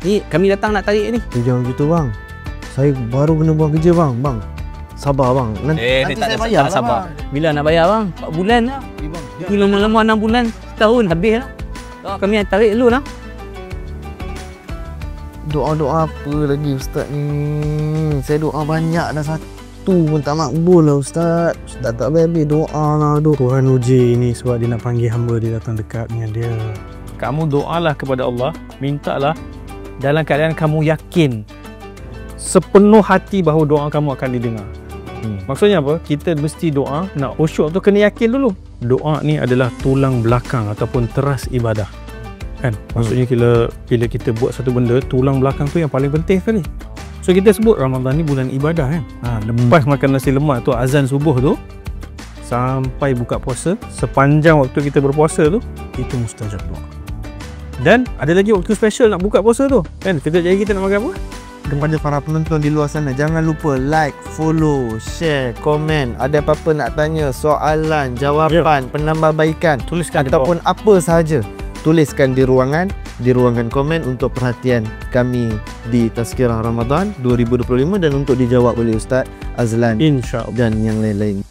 Ni kami datang nak tarik ni. Jangan gitu bang. Saya baru kena buang kerja bang. Bang, sabar bang. Nanti saya bayar lah sabar. bang. Bila nak bayar bang? 4 bulan lah. Ni lama-lama 6 bulan, setahun habis lah. Kami nak tarik dulu lah. Doa-doa apa lagi Ustaz ni? Saya doa banyak dah, satu pun tak makbul lah Ustaz. Ustaz tak habis doa lah. Tuhan uji ini sebab dia nak panggil hamba dia datang dekat dengan dia. Kamu doalah kepada Allah, mintalah dalam keadaan kamu yakin sepenuh hati bahawa doa kamu akan didengar. Maksudnya apa? Kita mesti doa, nak khusyuk tu kena yakin dulu. Doa ni adalah tulang belakang ataupun teras ibadah. Kan? Maksudnya bila kita buat satu benda, tulang belakang tu yang paling penting sekali. So kita sebut Ramadan ni bulan ibadah kan. Lepas makan nasi lemak tu, azan subuh tu sampai buka puasa, sepanjang waktu kita berpuasa tu, itu mustajab doa. Dan ada lagi waktu special nak buka puasa tu. Kan? Kejap lagi kita nak makan apa? Kepada para penonton di luar sana, jangan lupa like, follow, share, komen. Ada apa-apa nak tanya, soalan, jawapan, penambahbaikan, Tuliskan ataupun apa sahaja, tuliskan di ruangan komen untuk perhatian kami di Tazkirah Ramadan 2025 dan untuk dijawab oleh Ustaz Azlan InsyaAllah. dan yang lain-lain.